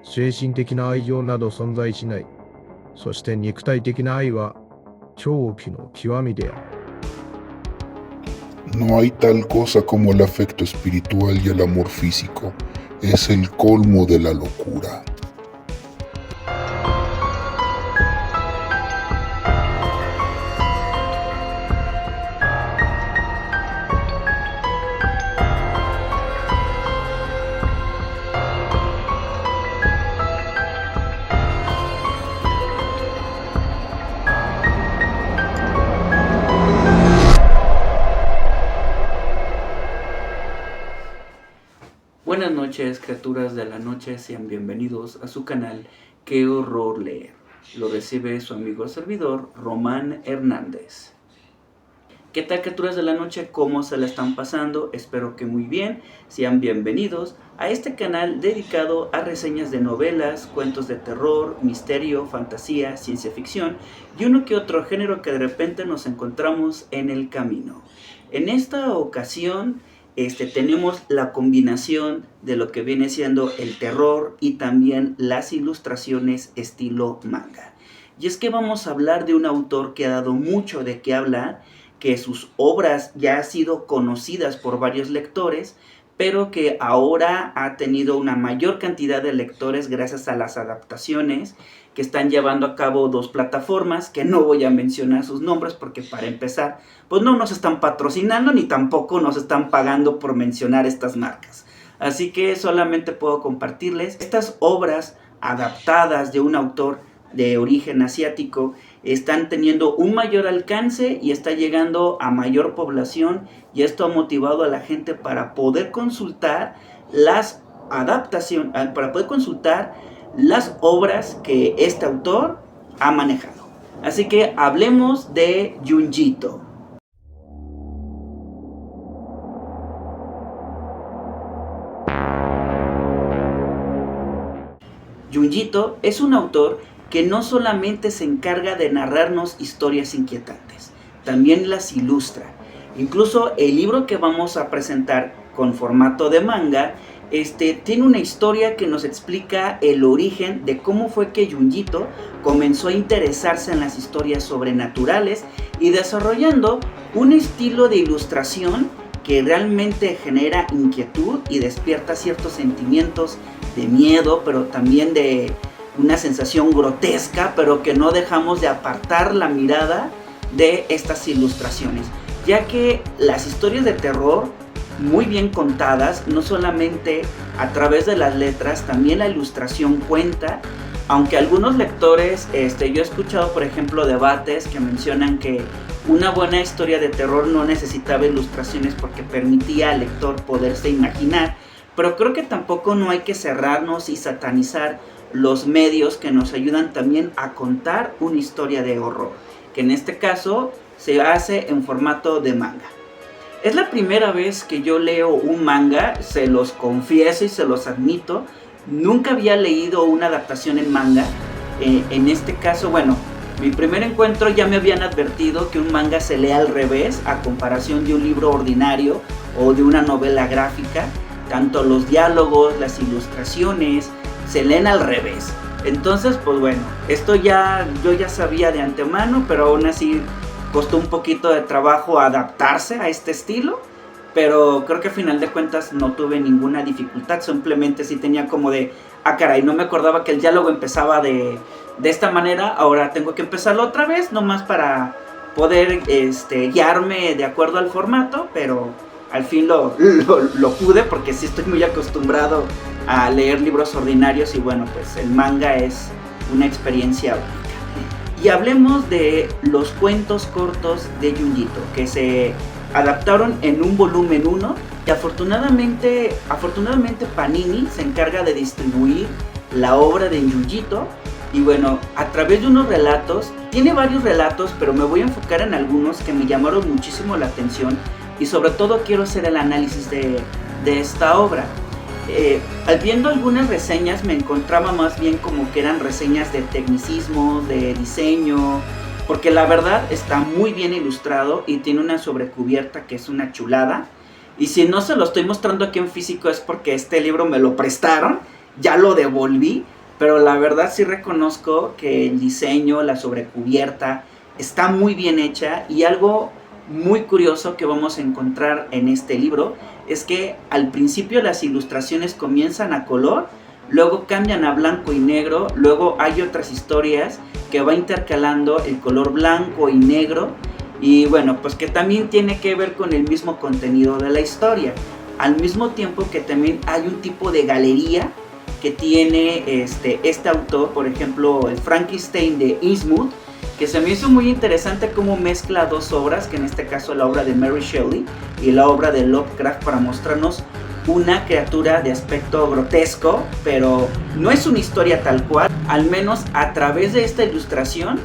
精神的な愛情など存在しない。そして肉体的な愛は狂気の極みである。No hay tal cosa como el afecto espiritual y el amor físico. Es el colmo de la locura. Buenas noches, criaturas de la noche, sean bienvenidos a su canal Qué Horror Leer. Lo recibe su amigo servidor, Román Hernández. ¿Qué tal, criaturas de la noche? ¿Cómo se la están pasando? Espero que muy bien. Sean bienvenidos a este canal dedicado a reseñas de novelas, cuentos de terror, misterio, fantasía, ciencia ficción y uno que otro género que de repente nos encontramos en el camino. En esta ocasión tenemos la combinación de lo que viene siendo el terror y también las ilustraciones estilo manga. Y es que vamos a hablar de un autor que ha dado mucho de qué hablar, que sus obras ya han sido conocidas por varios lectores, pero que ahora ha tenido una mayor cantidad de lectores gracias a las adaptaciones que están llevando a cabo dos plataformas, que no voy a mencionar sus nombres porque para empezar, pues no nos están patrocinando ni tampoco nos están pagando por mencionar estas marcas. Así que solamente puedo compartirles estas obras adaptadas de un autor de origen asiático, están teniendo un mayor alcance y está llegando a mayor población, y esto ha motivado a la gente para poder consultar las adaptaciones, para poder consultar las obras que este autor ha manejado. Así que hablemos de Junjito. Junjito es un autor que no solamente se encarga de narrarnos historias inquietantes, también las ilustra. Incluso el libro que vamos a presentar con formato de manga, tiene una historia que nos explica el origen de cómo fue que Junjito comenzó a interesarse en las historias sobrenaturales y desarrollando un estilo de ilustración que realmente genera inquietud y despierta ciertos sentimientos de miedo, pero también de una sensación grotesca, pero que no dejamos de apartar la mirada de estas ilustraciones, ya que las historias de terror, muy bien contadas, no solamente a través de las letras, también la ilustración cuenta. Aunque algunos lectores, yo he escuchado por ejemplo debates que mencionan que una buena historia de terror no necesitaba ilustraciones porque permitía al lector poderse imaginar, pero creo que tampoco no hay que cerrarnos y satanizar los medios que nos ayudan también a contar una historia de horror, que en este caso se hace en formato de manga. Es la primera vez que yo leo un manga, se los confieso y se los admito. Nunca había leído una adaptación en manga. En este caso, bueno, mi primer encuentro ya me habían advertido que un manga se lee al revés a comparación de un libro ordinario o de una novela gráfica. Tanto los diálogos, las ilustraciones se leen al revés. Entonces, pues bueno, esto yo ya sabía de antemano, pero aún así costó un poquito de trabajo adaptarse a este estilo, pero creo que al final de cuentas no tuve ninguna dificultad. Simplemente sí tenía como de, caray, no me acordaba que el diálogo empezaba de esta manera, ahora tengo que empezarlo otra vez, nomás para poder guiarme de acuerdo al formato, pero al fin lo pude, porque sí estoy muy acostumbrado a leer libros ordinarios y bueno, pues el manga es una experiencia única. Y hablemos de los cuentos cortos de Junjito, que se adaptaron en un volumen 1 y afortunadamente Panini se encarga de distribuir la obra de Junjito. Y bueno, a través de unos relatos, tiene varios relatos, pero me voy a enfocar en algunos que me llamaron muchísimo la atención y sobre todo quiero hacer el análisis de esta obra. Viendo algunas reseñas me encontraba más bien como que eran reseñas de tecnicismo, de diseño, porque la verdad está muy bien ilustrado y tiene una sobrecubierta que es una chulada. Y si no se lo estoy mostrando aquí en físico es porque este libro me lo prestaron, ya lo devolví, pero la verdad sí reconozco que el diseño, la sobrecubierta, está muy bien hecha, y algo muy curioso que vamos a encontrar en este libro es que al principio las ilustraciones comienzan a color, luego cambian a blanco y negro, luego hay otras historias que va intercalando el color blanco y negro, y bueno, pues que también tiene que ver con el mismo contenido de la historia, al mismo tiempo que también hay un tipo de galería que tiene este autor, por ejemplo el Frankenstein de Innsmouth, que se me hizo muy interesante cómo mezcla dos obras, que en este caso la obra de Mary Shelley y la obra de Lovecraft, para mostrarnos una criatura de aspecto grotesco, pero no es una historia tal cual. Al menos a través de esta ilustración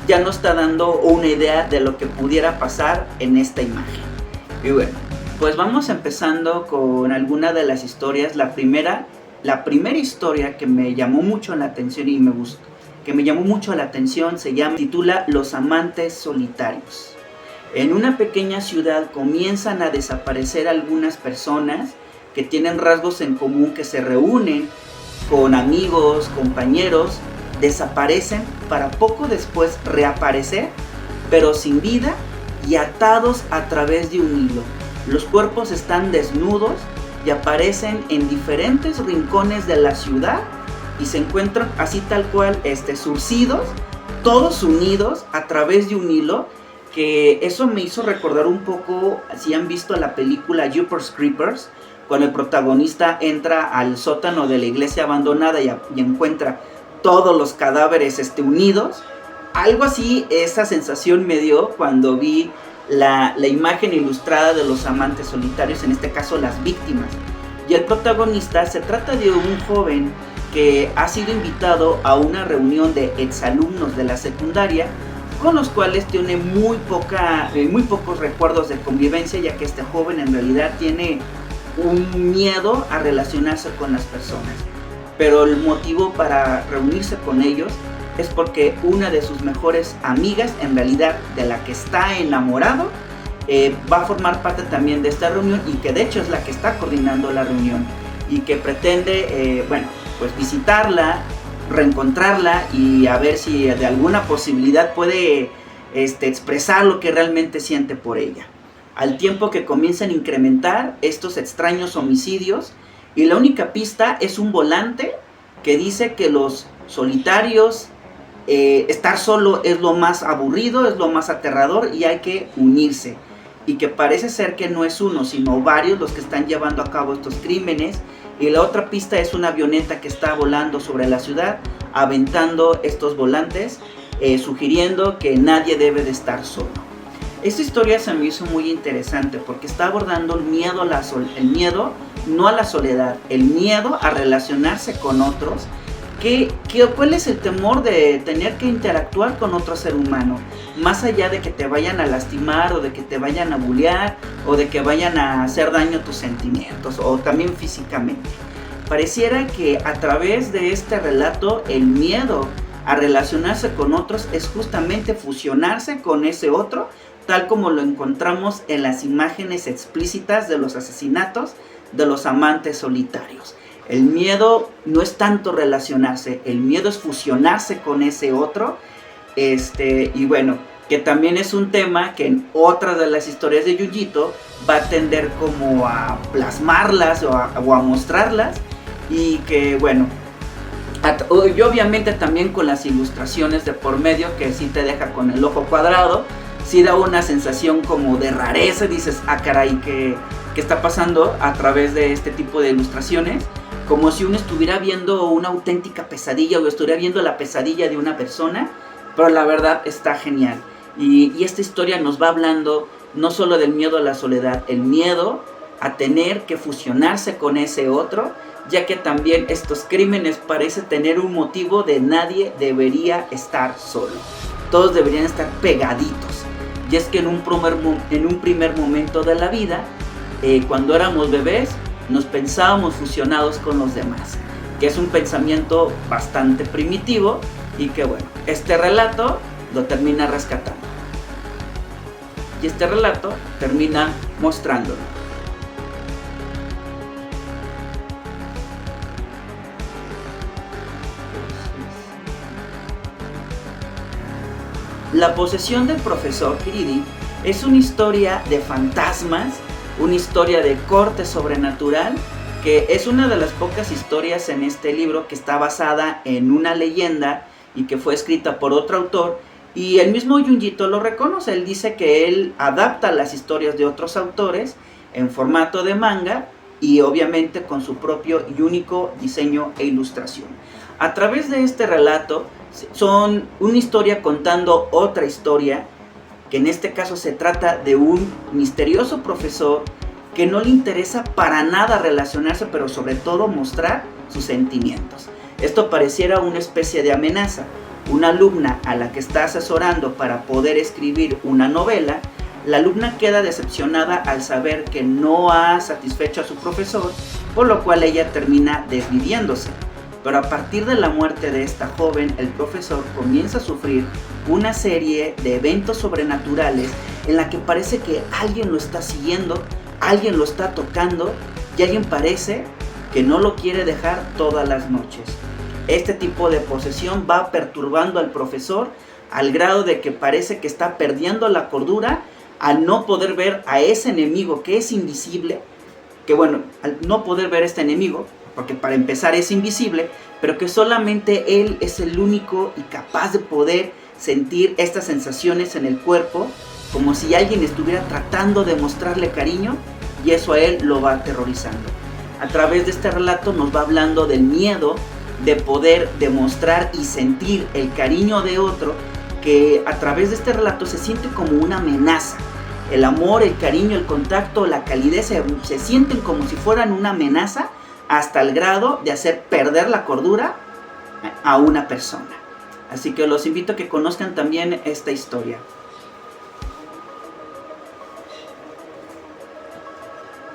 ya nos está dando una idea de lo que pudiera pasar en esta imagen. Y bueno, pues vamos empezando con alguna de las historias. La primera historia que me llamó mucho la atención y me gustó, se titula Los amantes solitarios. En una pequeña ciudad comienzan a desaparecer algunas personas que tienen rasgos en común, que se reúnen con amigos, compañeros, desaparecen para poco después reaparecer, pero sin vida y atados a través de un hilo. Los cuerpos están desnudos y aparecen en diferentes rincones de la ciudad, y se encuentran así tal cual, surcidos, todos unidos a través de un hilo, que eso me hizo recordar un poco, si han visto la película Jeepers Creepers, cuando el protagonista entra al sótano de la iglesia abandonada y encuentra todos los cadáveres unidos. Algo así, esa sensación me dio cuando vi la imagen ilustrada de los amantes solitarios, en este caso las víctimas. Y el protagonista se trata de un joven que ha sido invitado a una reunión de exalumnos de la secundaria, con los cuales tiene muy pocos recuerdos de convivencia, ya que este joven en realidad tiene un miedo a relacionarse con las personas. Pero el motivo para reunirse con ellos es porque una de sus mejores amigas, en realidad de la que está enamorado, va a formar parte también de esta reunión, y que de hecho es la que está coordinando la reunión, y que pretende, pues visitarla, reencontrarla y a ver si de alguna posibilidad puede expresar lo que realmente siente por ella. Al tiempo que comienzan a incrementar estos extraños homicidios, y la única pista es un volante que dice que los solitarios, estar solo es lo más aburrido, es lo más aterrador, y hay que unirse, y que parece ser que no es uno sino varios los que están llevando a cabo estos crímenes. Y la otra pista es una avioneta que está volando sobre la ciudad, aventando estos volantes, sugiriendo que nadie debe de estar solo. Esta historia se me hizo muy interesante porque está abordando el miedo, el miedo no a la soledad, el miedo a relacionarse con otros. ¿Cuál es el temor de tener que interactuar con otro ser humano? Más allá de que te vayan a lastimar, o de que te vayan a bullear, o de que vayan a hacer daño a tus sentimientos, o también físicamente. Pareciera que a través de este relato el miedo a relacionarse con otros es justamente fusionarse con ese otro, tal como lo encontramos en las imágenes explícitas de los asesinatos de los amantes solitarios. El miedo no es tanto relacionarse, el miedo es fusionarse con ese otro, y bueno, que también es un tema que en otras de las historias de Junjito va a tender como a plasmarlas o a mostrarlas, y que bueno, y obviamente también con las ilustraciones de por medio, que sí te deja con el ojo cuadrado, sí da una sensación como de rareza, dices, caray, ¿qué está pasando a través de este tipo de ilustraciones? Como si uno estuviera viendo una auténtica pesadilla, o estuviera viendo la pesadilla de una persona, pero la verdad está genial. Y esta historia nos va hablando no solo del miedo a la soledad, el miedo a tener que fusionarse con ese otro, ya que también estos crímenes parecen tener un motivo de nadie debería estar solo. Todos deberían estar pegaditos. Y es que en un primer momento de la vida, cuando éramos bebés, nos pensábamos fusionados con los demás, que es un pensamiento bastante primitivo, y que bueno, este relato lo termina rescatando, y este relato termina mostrándolo. La posesión del profesor Kiridi es una historia de fantasmas, una historia de corte sobrenatural, que es una de las pocas historias en este libro que está basada en una leyenda y que fue escrita por otro autor, y el mismo Junjito lo reconoce. Él dice que él adapta las historias de otros autores en formato de manga y obviamente con su propio y único diseño e ilustración. A través de este relato son una historia contando otra historia, que en este caso se trata de un misterioso profesor que no le interesa para nada relacionarse, pero sobre todo mostrar sus sentimientos. Esto pareciera una especie de amenaza. Una alumna a la que está asesorando para poder escribir una novela, la alumna queda decepcionada al saber que no ha satisfecho a su profesor, por lo cual ella termina desviviéndose. Pero a partir de la muerte de esta joven, el profesor comienza a sufrir una serie de eventos sobrenaturales en la que parece que alguien lo está siguiendo, alguien lo está tocando y alguien parece que no lo quiere dejar todas las noches. Este tipo de posesión va perturbando al profesor al grado de que parece que está perdiendo la cordura al no poder ver a ese enemigo que es invisible, que bueno, al no poder ver a este enemigo, porque para empezar es invisible, pero que solamente él es el único y capaz de poder sentir estas sensaciones en el cuerpo, como si alguien estuviera tratando de mostrarle cariño, y eso a él lo va aterrorizando. A través de este relato nos va hablando del miedo de poder demostrar y sentir el cariño de otro, que a través de este relato se siente como una amenaza. El amor, el cariño, el contacto, la calidez se sienten como si fueran una amenaza, hasta el grado de hacer perder la cordura a una persona. Así que los invito a que conozcan también esta historia.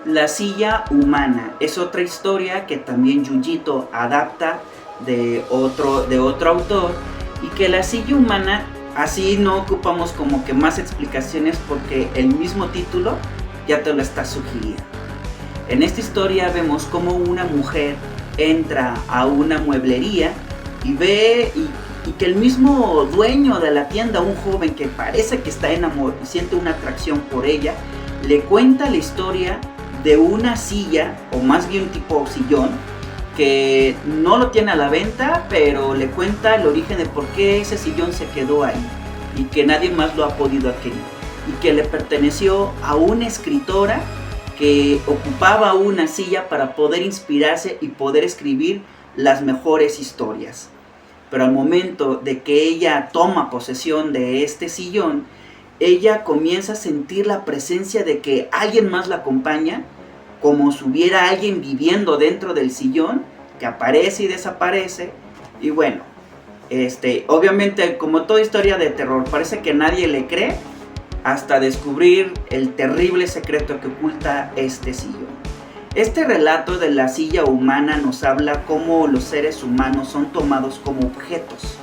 La silla humana es otra historia que también Junjito adapta de otro autor, y que la silla humana, así no ocupamos como que más explicaciones porque el mismo título ya te lo está sugiriendo. En esta historia vemos cómo una mujer entra a una mueblería y ve y que el mismo dueño de la tienda, un joven que parece que está enamorado y siente una atracción por ella, le cuenta la historia de una silla, o más bien tipo sillón, que no lo tiene a la venta, pero le cuenta el origen de por qué ese sillón se quedó ahí y que nadie más lo ha podido adquirir, y que le perteneció a una escritora que ocupaba una silla para poder inspirarse y poder escribir las mejores historias. Pero al momento de que ella toma posesión de este sillón, ella comienza a sentir la presencia de que alguien más la acompaña, como si hubiera alguien viviendo dentro del sillón, que aparece y desaparece. Y bueno, obviamente, como toda historia de terror, parece que nadie le cree hasta descubrir el terrible secreto que oculta este sillón. Este relato de la silla humana nos habla cómo los seres humanos son tomados como objetos,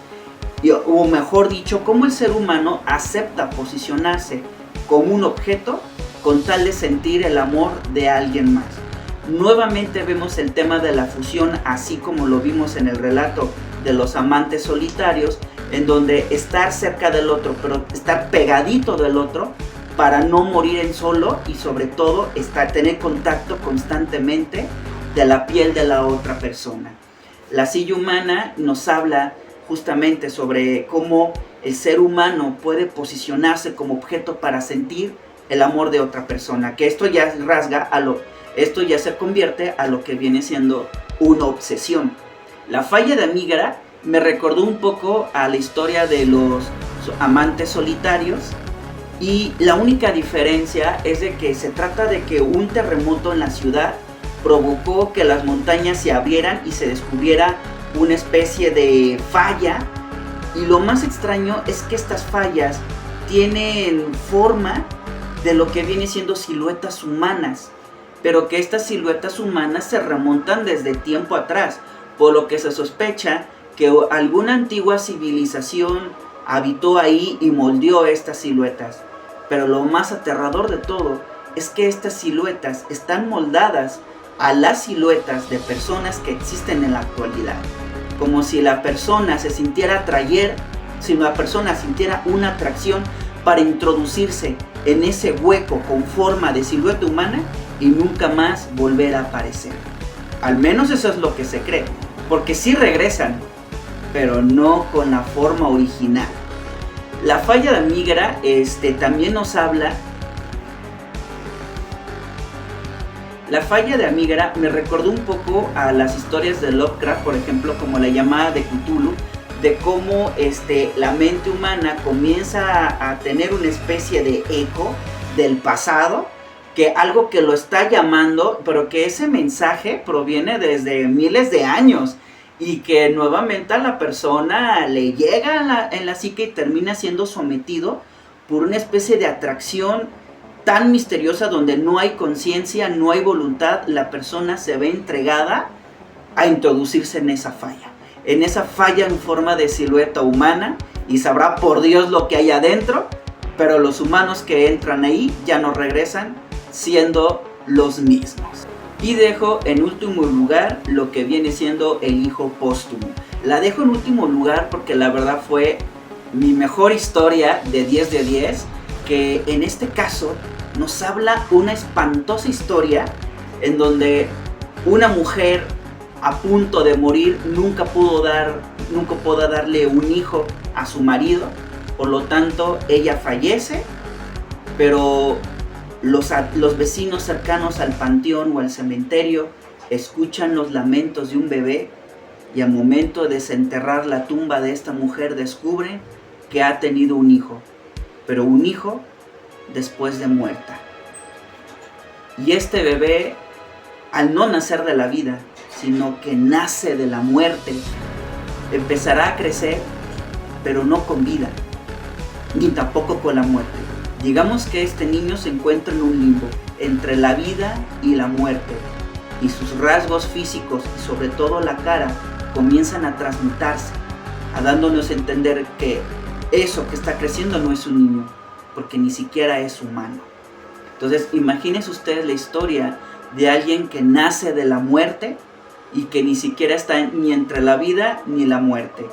o mejor dicho, cómo el ser humano acepta posicionarse como un objeto con tal de sentir el amor de alguien más. Nuevamente vemos el tema de la fusión, así como lo vimos en el relato de los amantes solitarios, en donde estar cerca del otro, pero estar pegadito del otro para no morir en solo, y sobre todo tener contacto constantemente de la piel de la otra persona. La silla humana nos habla justamente sobre cómo el ser humano puede posicionarse como objeto para sentir el amor de otra persona, que esto ya esto ya se convierte a lo que viene siendo una obsesión. La falla de Amígara me recordó un poco a la historia de los amantes solitarios, y la única diferencia es de que se trata de que un terremoto en la ciudad provocó que las montañas se abrieran y se descubriera una especie de falla, y lo más extraño es que estas fallas tienen forma de lo que viene siendo siluetas humanas, pero que estas siluetas humanas se remontan desde tiempo atrás, por lo que se sospecha que alguna antigua civilización habitó ahí y moldeó estas siluetas. Pero lo más aterrador de todo es que estas siluetas están moldadas a las siluetas de personas que existen en la actualidad, como si la persona se sintiera si la persona sintiera una atracción para introducirse en ese hueco con forma de silueta humana y nunca más volver a aparecer. Al menos eso es lo que se cree, porque sí regresan, pero no con la forma original. La falla de Amígara también nos habla. La falla de Amígara me recordó un poco a las historias de Lovecraft, por ejemplo, como la llamada de Cthulhu, de cómo la mente humana comienza a tener una especie de eco del pasado, que algo que lo está llamando, pero que ese mensaje proviene desde miles de años y que nuevamente a la persona le llega en la psique y termina siendo sometido por una especie de atracción tan misteriosa donde no hay conciencia, no hay voluntad, la persona se ve entregada a introducirse en esa falla en forma de silueta humana, y sabrá por Dios lo que hay adentro, pero los humanos que entran ahí ya no regresan siendo los mismos. Y dejo en último lugar lo que viene siendo El hijo póstumo. La dejo en último lugar porque la verdad fue mi mejor historia de 10 de 10, que en este caso nos habla una espantosa historia en donde una mujer a punto de morir nunca pudo darle un hijo a su marido, por lo tanto ella fallece, pero los vecinos cercanos al panteón o al cementerio escuchan los lamentos de un bebé, y al momento de desenterrar la tumba de esta mujer descubren que ha tenido un hijo, pero un hijo después de muerta. Y este bebé, al no nacer de la vida, sino que nace de la muerte, empezará a crecer, pero no con vida, ni tampoco con la muerte. Digamos que este niño se encuentra en un limbo entre la vida y la muerte, y sus rasgos físicos y sobre todo la cara comienzan a transmutarse, dándonos a entender que eso que está creciendo no es un niño, porque ni siquiera es humano. Entonces imagínense ustedes la historia de alguien que nace de la muerte y que ni siquiera está ni entre la vida ni la muerte.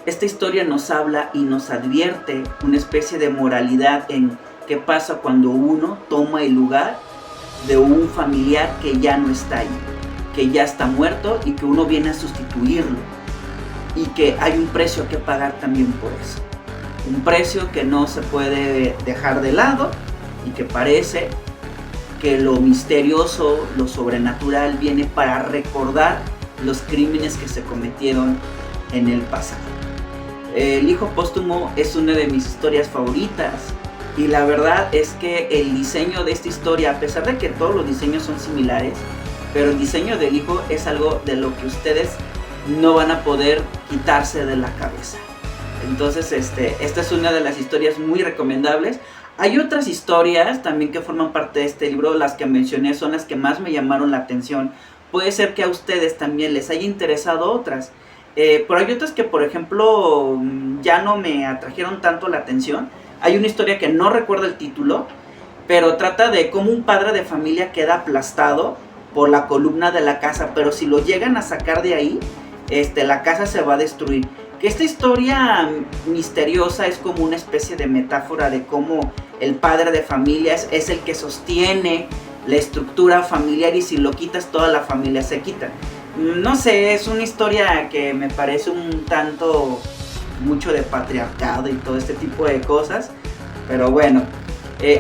Esta historia nos habla y nos advierte una especie de moralidad en qué pasa cuando uno toma el lugar de un familiar que ya no está ahí, que ya está muerto y que uno viene a sustituirlo, y que hay un precio que pagar también por eso. Un precio que no se puede dejar de lado y que parece que lo misterioso, lo sobrenatural viene para recordar los crímenes que se cometieron en el pasado. El hijo póstumo es una de mis historias favoritas, y la verdad es que el diseño de esta historia, a pesar de que todos los diseños son similares, pero el diseño del hijo es algo de lo que ustedes no van a poder quitarse de la cabeza. Entonces esta es una de las historias muy recomendables. Hay otras historias también que forman parte de este libro. Las que mencioné son las que más me llamaron la atención. Puede ser que a ustedes también les haya interesado otras, pero hay otras que, por ejemplo, ya no me atrajeron tanto la atención. Hay una historia que no recuerdo el título, pero trata de cómo un padre de familia queda aplastado por la columna de la casa, pero si lo llegan a sacar de ahí, la casa se va a destruir. Que esta historia misteriosa es como una especie de metáfora de cómo el padre de familia es el que sostiene la estructura familiar, y si lo quitas, toda la familia se quita. No sé, es una historia que me parece un tanto mucho de patriarcado y todo este tipo de cosas, pero bueno,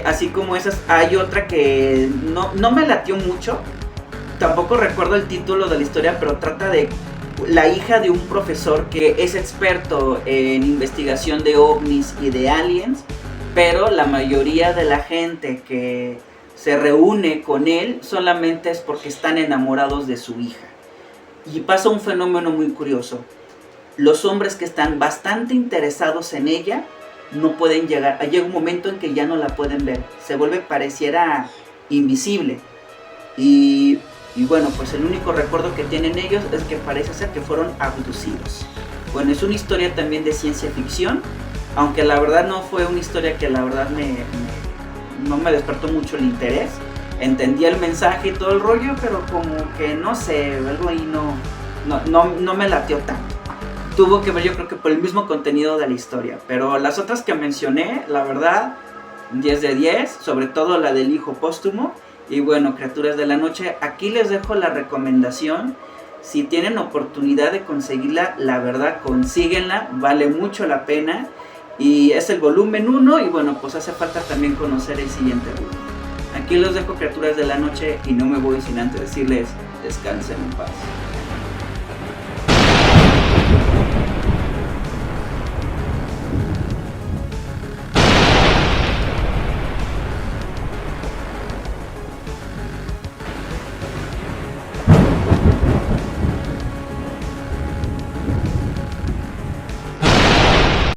así como esas, hay otra que no me latió mucho, tampoco recuerdo el título de la historia, pero trata de la hija de un profesor que es experto en investigación de ovnis y de aliens, pero la mayoría de la gente que se reúne con él solamente es porque están enamorados de su hija. Y pasa un fenómeno muy curioso. Los hombres que están bastante interesados en ella no pueden llegar. Llega un momento en que ya no la pueden ver. Se vuelve, pareciera invisible. Y bueno, pues el único recuerdo que tienen ellos es que parece ser que fueron abducidos. Bueno, es una historia también de ciencia ficción, aunque la verdad no fue una historia que la verdad no me despertó mucho el interés. Entendí el mensaje y todo el rollo, pero como que no sé, algo ahí no me latió tanto. tuvo que ver, yo creo que por el mismo contenido de la historia. Pero las otras que mencioné, la verdad, 10 de 10, sobre todo la del hijo póstumo. Y bueno, Criaturas de la Noche, aquí les dejo la recomendación. Si tienen oportunidad de conseguirla, la verdad, consíguenla, vale mucho la pena. Y es el volumen 1 y bueno, pues hace falta también conocer el siguiente volumen. Aquí les dejo Criaturas de la Noche y no me voy sin antes decirles, descansen en paz.